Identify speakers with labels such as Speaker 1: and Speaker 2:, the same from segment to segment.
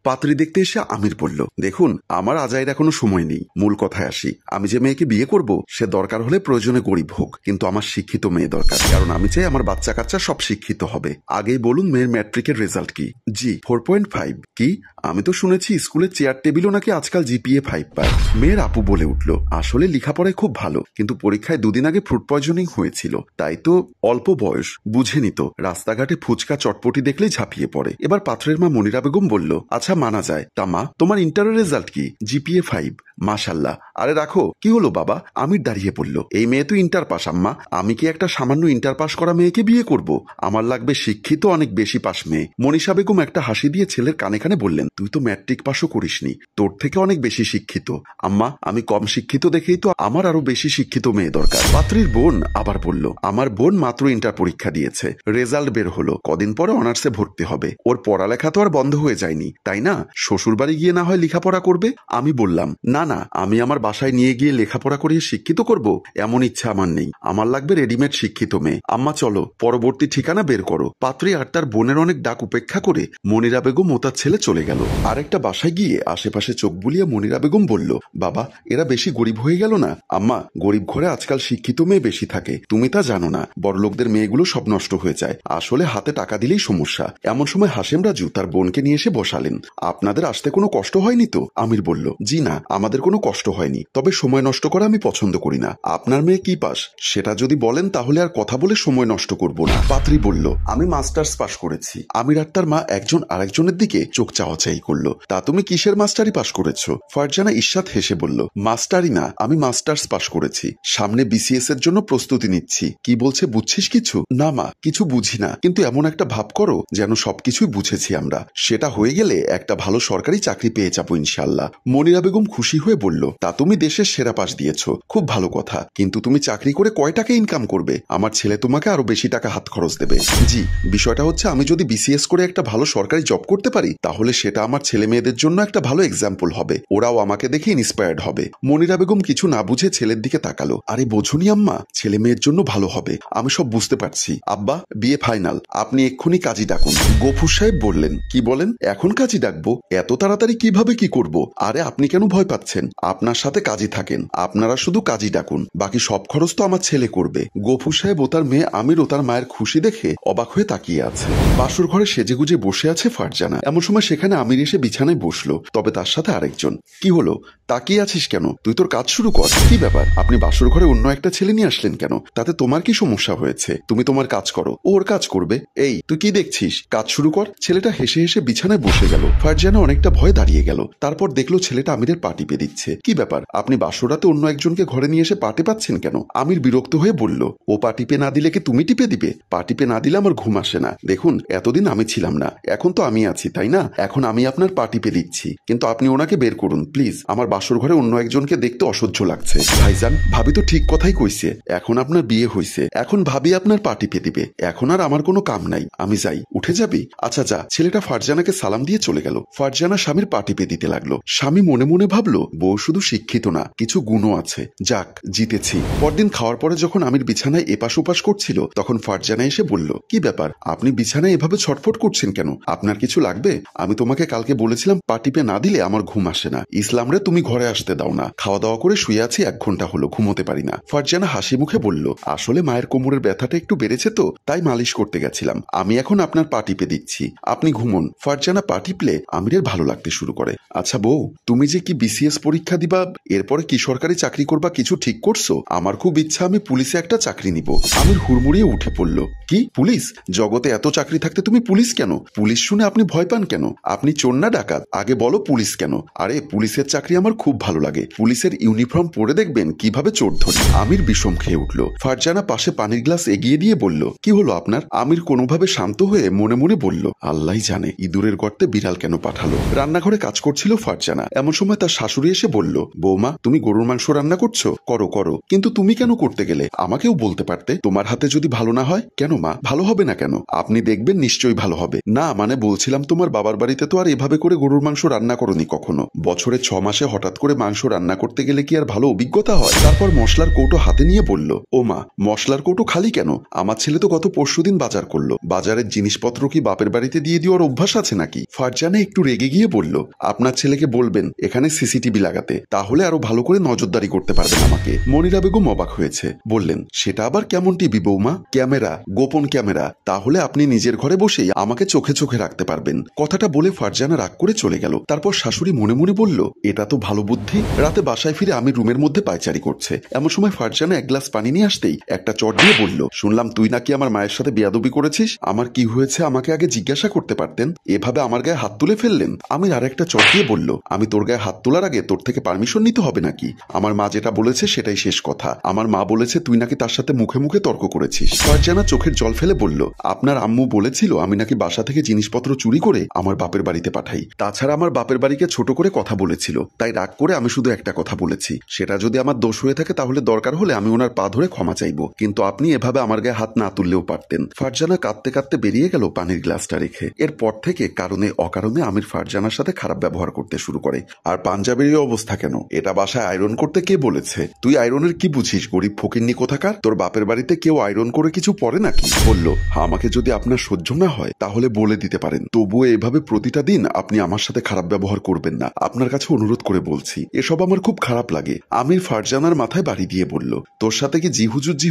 Speaker 1: পাত্রী দেখতে এসে আমির বলল, দেখুন আমার আজাইরা কোনো সময় নেই, মূল কথায় আসি। আমি যে মেয়েকে বিয়ে করব সে দরকার হলে প্রয়োজনে গরিব হোক, কিন্তু আমার শিক্ষিত মেয়ে দরকার, কারণ আমি চাই আমার বাচ্চা কাচ্চা সব শিক্ষিত হবে। আগেই বলুন মেয়ের ম্যাট্রিকের রেজাল্ট কি? জি 4.5। কি? আমি তো শুনেছি স্কুলের চেয়ার টেবিলও নাকি আজকাল জিপিএ 5 পায়। মেয়ের আপু বলে উঠল, আসলে লেখাপড়ায় খুব ভালো, কিন্তু পরীক্ষায় দুদিন আগে ফ্রুড পয়জনিং হয়েছিল, তাই তো অল্প বয়স, বুঝেনি তো, রাস্তাঘাটে ফুচকা চটপটি দেখলেই ঝাঁপিয়ে পড়ে। এবার পাত্রের মা মনিরা বেগম বলল, আচ্ছা মানা যায়, তা মা তোমার ইন্টারের রেজাল্ট কি? জিপিএ 5। মাশাল্লাহ। আরে রাখো, কি হলো বাবা? আমির দাঁড়িয়ে পড়ল, এই মেয়ে তো ইন্টার পাস আম্মা, আমি কি একটা সামান্য ইন্টার পাস করা মেয়েকে বিয়ে করব? আমার লাগবে শিক্ষিত অনেক বেশি পাস মেয়ে। মনীষা বেগম একটা হাসি দিয়ে ছেলের কানে কানে বললেন, তুই তো ম্যাট্রিক পাসও করিসনি, তোর থেকে অনেক বেশি শিক্ষিত। আম্মা আমি কম শিক্ষিত দেখেই তো আমার আরো বেশি শিক্ষিত মেয়ে দরকার। পাত্রীর বোন আবার বলল, আমার বোন মাত্র ইন্টার পরীক্ষা দিয়েছে, রেজাল্ট বের হলো, কদিন পরে অনার্সে ভর্তি হবে, ওর পড়ালেখা তো আর বন্ধ হয়ে যায়নি, তাই না? শ্বশুর বাড়ি গিয়ে না হয় লেখাপড়া করবে। আমি বললাম, না না, আমি আমার বাসায় নিয়ে গিয়ে লেখাপড়া করিয়ে শিক্ষিত করব এমন ইচ্ছা আমার নেই, আমার লাগবে রেডিমেড শিক্ষিত মেয়ে। আম্মা চলো পরবর্তী ঠিকানা বের করো। পাত্রী আর তার বোনের অনেক ডাক উপেক্ষা করে মনিরা বেগম ও তার ছেলে চলে গেল। আরেকটা বাসায় গিয়ে আশেপাশে চোখ বুলিয়ে মনিরা বেগম বলল, বাবা এরা বেশি গরিব হয়ে গেল না? আম্মা গরিব ঘরে আজকাল শিক্ষিত মেয়ে বেশি থাকে, তুমি তা জানো না, বড়লোকদের মেয়েগুলো সব নষ্ট হয়ে যায়, আসলে হাতে টাকা দিলেই সমস্যা। এমন সময় হাশেম রাজু তার বোনকে নিয়ে এসে বসালেন। আপনাদের আসতে কোনো কষ্ট হয়নি তো? আমির বলল, জি না, আমাদের কোনো কষ্ট হয়নি, তবে সময় নষ্ট করা আমি পছন্দ করি না। আপনার মেয়ে কি পাস সেটা যদি বলেন তাহলে আর কথা বলে সময় নষ্ট করব না। পাত্রী বলল, আমি মাস্টার্স পাশ করেছি। আমির আর তার মা একজন আরেকজনের দিকে চোখ চাওয়াচাই করলো। তা তুমি কিসের মাস্টারি পাশ করেছো? ফারজানা ঈর্ষাদ হেসে বলল, মাস্টারি না, আমি মাস্টার্স পাশ করেছি, সামনে বিসিএস এর জন্য প্রস্তুতি নিচ্ছি। কি বলছে বুঝছিস কিছু? না মা কিছু বুঝি না, কিন্তু এমন একটা ভাব করো যেন সবকিছুই বুঝেছি আমরা, সেটা হয়ে গেলে একটা ভালো সরকারি চাকরি পেয়ে যাবো ইনশাল্লাহ। মনিরা বেগম খুশি হয়ে বলল, তা তুমি দেশের সেরা পাশ দিয়েছ, খুব ভালো কথা, কিন্তু তুমি চাকরি করে কয় টাকা ইনকাম করবে? আমার ছেলে তোমাকে আরো বেশি টাকা হাত খরচ দেবে। জি, বিষয়টা হচ্ছে আমি যদি বিসিএস করে একটা ভালো সরকারি জব করতে পারি তাহলে সেটা আমার ছেলে মেয়েদের জন্য একটা ভালো এক্সাম্পল হবে, ওরাও আমাকে দেখে ইন্সপায়ার্ড হবে। মনিরা বেগম কিছু না বুঝে ছেলের দিকে তাকালো। আরে বোঝুনি আম্মা, ছেলে মেয়ের জন্য ভালো হবে, আমি সব বুঝতে পারছি। আব্বা বিয়ে ফাইনাল, আপনি এক্ষুনি কাজী ডাকুন। গফুর সাহেব বললেন, কি বলেন? এখন কাজী ডাকবো? এত তাড়াতাড়ি কিভাবে কি করব? আরে আপনি কেন ভয় পাচ্ছেন? আপনার সাথে কাজী থাকেন, আপনারা শুধু কাজী ডাকুন, বাকি সব খরচ তো আমার ছেলে করবে। গফুর সাহেব ও তার মেয়ে আমির ও তার মায়ের খুশি দেখে অবাক হয়ে তাকিয়ে আছে। বাসুর ঘরে সেজেগুজে বসে আছে ফারজানা। এমন সময় সেখানে আমির এসে বিছানায় বসলো, তবে তার সাথে আরেকজন। কি হলো, তাকিয়ে আছিস কেন? তুই তোর কাজ শুরু কর। কি ব্যাপার, আপনি বাসুর ঘরে অন্য একটা ছেলে নিয়ে আসলেন কেন? তাতে তোমার কি সমস্যা হয়েছে? তুমি তোমার কাজ করো, ও ওর কাজ করবে। এই তুই কি দেখছিস, কাজ শুরু কর। ছেলেটা হেসে হেসে বিছানায় বসে গেল। ফারজানা অনেকটা ভয় দাঁড়িয়ে গেল। তারপর দেখলো ছেলেটা আমিরের পা টিপে দিচ্ছে। কি ব্যাপার, আপনি বাসরাতে অন্য একজনকে ঘরে নিয়ে এসে পা টিপাচ্ছেন কেন? আমির বিরক্ত হয়ে বলল, ও পা টিপে না দিলে কি তুমি টিপে দিবে? পা টিপে না দিলে আমার ঘুম আসে না। দেখুন এতদিন আমি ছিলাম না, এখন তো আমি আছি, তাই না? এখন আমি আপনার পা টিপে দিচ্ছি, কিন্তু আপনি ওনাকে বের করুন প্লিজ, আমার বাসর ঘরে অন্য একজনকে দেখতে অসহ্য লাগছে। ভাইজান ভাবি তো ঠিক কথাই কইছে, এখন আপনার বিয়ে হইছে, এখন ভাবি আপনার পা টিপে দিবে, এখন আর আমার কোনো কাম নাই, আমি যাই। উঠে যাবি? আচ্ছা যা। ছেলেটা ফারজানাকে সালাম দিয়ে চলে গেল। ফারজানা স্বামীর পা টিপে দিতে লাগলো। স্বামী মনে মনে ভাবলো, বউ শুধু শিক্ষিত না, কিছু গুণও আছে, যাক জিতেছি। পরদিন খাওয়ার পরে যখন আমির বিছানায় এপাশ ওপাশ করছিল তখন ফারজানা এসে বলল, কি ব্যাপার, আপনি বিছানায় এভাবে ছটফট করছেন কেন? আপনার কিছু লাগবে? আমি তোমাকে কালকে বলেছিলাম পা টিপে না দিলে আমার ঘুম আসে না। ইসলামরে তুমি ঘরে আসতে দাও না, খাওয়া দাওয়া করে শুয়ে আছি 1 ঘন্টা হলো, ঘুমোতে পারি না। ফারজানা হাসি মুখে বলল, আসলে মায়ের কোমরের ব্যথাটা একটু বেড়েছে তো, তাই মালিশ করতে গেছিলাম, আমি এখন আপনার পা টিপে দিচ্ছি, আপনি ঘুমন। ফারজানা পা টিপলে আমিরের ভালো লাগতে শুরু করে। আচ্ছা বউ, তুমি যে কি বিসিএস পরীক্ষা দিবা, এরপরে কি সরকারি চাকরি করবা, কিছু ঠিক করছো? আমার খুব ইচ্ছা আমি পুলিশে একটা চাকরি নিব। আমির হুড়মুড়িয়ে উঠে পড়ল, কি পুলিশ? জগতে এত চাকরি থাকতে তুমি পুলিশ কেন? পুলিশ শুনে আপনি ভয় পান কেন? আপনি চোর না ডাকাত? আগে বলো পুলিশ কেন? আরে পুলিশের চাকরি আমার খুব ভালো লাগে, পুলিশের ইউনিফর্ম পরে দেখবেন কিভাবে চোর ধরি। আমির বিষম খেয়ে উঠল। ফারজানা পাশে পানির গ্লাস এগিয়ে দিয়ে বলল, কি হলো আপনার? আমির কোনোভাবে শান্ত হয়ে মনে মনে বলল, আল্লাহই জানে ইঁদুরের গর্তে বিড়াল কেন পাঠালো। রান্নাঘরে কাজ করছিল ফারজানা। এমন সময় তার শাশুড়ি এসে বলল, বৌমা তুমি গরুর মাংস রান্না করছো? করো করো, কিন্তু তুমি কেন করতে গেলে? আমাকেও বলতে পারতে, তোমার হাতে যদি ভালো না হয়। কেন মা, ভালো হবে না কেন? আপনি দেখবেন নিশ্চয়ই ভালো হবে। না মানে বলছিলাম তোমার বাবার বাড়িতে তো আর এভাবে করে গরুর মাংস রান্না করনি কখনো, বছরে 6 মাসে হঠাৎ করে মাংস রান্না করতে গেলে কি আর ভালো অভিজ্ঞতা হয়? তারপর মশলার কৌটো হাতে নিয়ে বলল, ও মা মশলার কৌটো খালি কেন? আমার ছেলে তো গত পরশুদিন বাজার করলো, বাজারের জিনিসপত্র কি বাপের বাড়িতে দিয়ে দেওয়ার অভ্যাস আছে নাকি? ফারজানা ফারজানা একটু রেগে গিয়ে বলল, আপনার ছেলেকে বলবেন এখানে সিসিটিভি লাগাতে, তাহলে আরো ভালো করে নজরদারি করতে পারবেন আমাকে। মনিরা বেগম অবাক হয়েছে, বললেন, সেটা আবার কেমন টিভি বৌমা? ক্যামেরা, গোপন ক্যামেরা, তাহলে আপনি নিজের ঘরে বসেই আমাকে চোখে চোখে রাখতে পারবেন। কথাটা বলে ফারজানা রাগ করে চলে গেল। তারপর শাশুড়ি মনে মনে বলল, এটা তো ভালো বুদ্ধি। রাতে বাসায় ফিরে আমি রুমের মধ্যে পায়চারি করছে, এমন সময় ফারজানা এক গ্লাস পানি নিয়ে আসতেই একটা চট দিয়ে বলল, শুনলাম তুই নাকি আমার মায়ের সাথে বেয়াদবি করেছিস। আমার কি হয়েছে আমাকে আগে জিজ্ঞাসা করতে পারতেন, এভাবে আমার গায়ে হাত তুলে ফেললেন। আমির আর একটা চট দিয়ে বলল, আমি তোর গায়ে হাত তোলার আগে তোর থেকে পারমিশন নিতে হবে নাকি? আমার মা যেটা বলেছে সেটাই শেষ কথা। আমার মা বলেছে তুই নাকি তার সাথে মুখে মুখে তর্ক করেছিস। ফারজানা চোখের জল ফেলে বলল, আপনার আম্মু বলেছিল আমি নাকি বাসা থেকে জিনিসপত্র চুরি করে আমার বাপের বাড়িতে পাঠাই। তাছাড়া আমার বাপের বাড়িকে ছোট করে কথা বলেছিল, তাই রাগ করে আমি শুধু একটা কথা বলেছি। সেটা যদি আমার দোষ হয়ে থাকে তাহলে দরকার হলে আমি ওনার পা ধরে ক্ষমা চাইবো, কিন্তু আপনি এভাবে আমার গায়ে হাত না তুললেও পারতেন। ফারজানা কাঁদতে কাঁদতে বেরিয়ে গেল পানির গ্লাসটা রেখে। এরপর থেকে কারণে অকারণে আমির ফারজানার সাথে খারাপ ব্যবহার করতে শুরু করে। আর পাঞ্জাবের অবস্থা কেন? এটা বাসায় আয়রন করতে কে বলেছে? তুই আয়রনের কি বুঝিস গরিব ফকিন্নি কোথাকার? তোর বাপের বাড়িতে কেউ আয়রন করে কিছু পরে নাকি? বলল, আমাকে যদি আপনার সহ্য না হয় তাহলে বলে দিতে পারেন, তবুও এভাবে প্রতিটা দিন আপনি আমার সাথে খারাপ ব্যবহার করবেন না। আপনার কাছে অনুরোধ করে বলছি, এসব আমার খুব খারাপ লাগে। আমির ফারজানার মাথায় বাড়ি দিয়ে বলল, তোর সাথে কি জি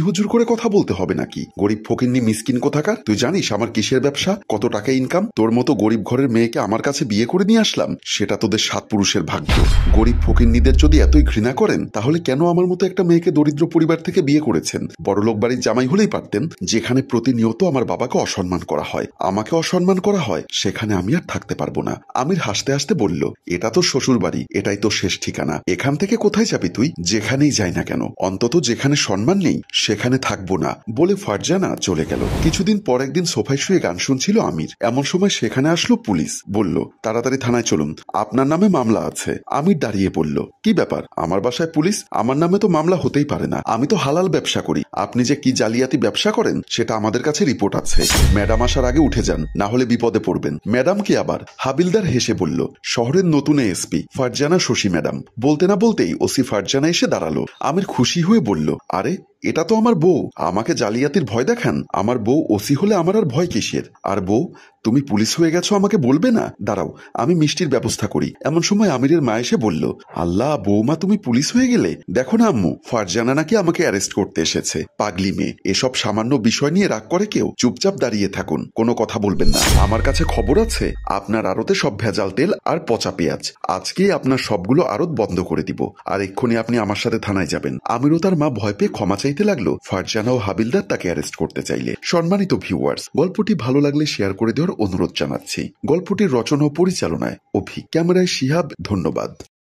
Speaker 1: হুজুর করে কথা বলতে হবে নাকি? গরিব ফকিন্নি মিসকিন কোথাকার। তুই জানিস আমার কিসের ব্যবসা, কত টাকা ইনকাম? তোর মতো গরিব ঘরের মেয়েকে আমার কাছে বিয়ে করে নিয়ে আসলাম, সেটা তোদের 7 পুরুষের ভাগ্য। গরিব ফকিন্নিদের যদি এতই ঘৃণা করেন তাহলে কেন আমার মতো একটা মেয়েকে দরিদ্র পরিবার থেকে বিয়ে করেছেন? বড়লোক বাড়ির জামাই হলেই পারতেন। যেখানে প্রতিনিয়ত আমার বাবাকে অসম্মান করা হয়, আমাকে অসম্মান করা হয়, সেখানে আমি আর থাকতে পারবো না। আমির হাসতে হাসতে বলল, এটা তো শ্বশুর বাড়ি, এটাই তো শেষ ঠিকানা। এখান থেকে কোথায় যাবি তুই? যেখানেই যাই না কেন, অন্তত যেখানে সম্মান নেই সেখানে থাকবো না, বলে ফারজানা চলে গেল। কিছুদিন পর একদিন সোফায় শুয়ে গান শুনছিল আমির। এমন সময় সেখানে আসলো পুলিশ। বলল, তাড়াতাড়ি থানায় চলুন, আপনার নামে মামলা আছে। আমির দাঁড়িয়ে বলল, কি ব্যাপার? আমার বাসায় পুলিশ? আমার নামে তো মামলা হতেই পারে না, আমি তো হালাল ব্যবসা করি। আপনি যে কি জালিয়াতি ব্যবসা করেন সেটা আমাদের কাছে রিপোর্ট আছে। ম্যাডাম আসার আগে উঠে যান, না হলে বিপদে পড়বেন। ম্যাডাম কি আবার? হাবিলদার হেসে বলল, শহরের নতুন এসপি ফারজানা শশী ম্যাডাম। বলতে না বলতেই ওসি ফারজানা এসে দাঁড়ালো। আমির খুশি হয়ে বলল, আরে এটা তো আমার বউ। আমাকে জালিয়াতির ভয় দেখান? আমার বউ ওসি হলে আমার আর ভয় কিসের? আর বউ, তুমি পুলিশ হয়ে গেছো, আমাকে বলবে না? দাঁড়াও, আমি মিষ্টির ব্যবস্থা করি। এমন সময় আমিরের মা এসে বলল, আল্লাহ, বৌমা তুমি পুলিশ হয়ে গেলে? দেখো না আম্মু, ফারজানা নাকি আমাকে অ্যারেস্ট করতে এসেছে। পাগলি মেয়ে, এসব সামান্য বিষয় নিয়ে রাগ করে কেউ? চুপচাপ দাঁড়িয়ে থাকুন, কোনো কথা বলবেন না। আমার কাছে খবর আছে আপনার আড়তে সব ভেজাল তেল আর পচা পেঁয়াজ। আজকেই আপনার সবগুলো আড়ত বন্ধ করে দিব, আর এক্ষুনি আপনি আমার সাথে থানায় যাবেন। আমিরও তার মা ভয় পেয়ে ক্ষমা চাইতে লাগলো ফারজানা ও হাবিলদার তাকে অ্যারেস্ট করতে চাইলে। সম্মানিত ভিউয়ার্স, গল্পটি ভালো লাগলে শেয়ার করে দেওয়ার অনুরোধ জানাচ্ছি। গল্পটির রচনা ও পরিচালনায় অভি, ক্যামেরায় শিহাব। ধন্যবাদ।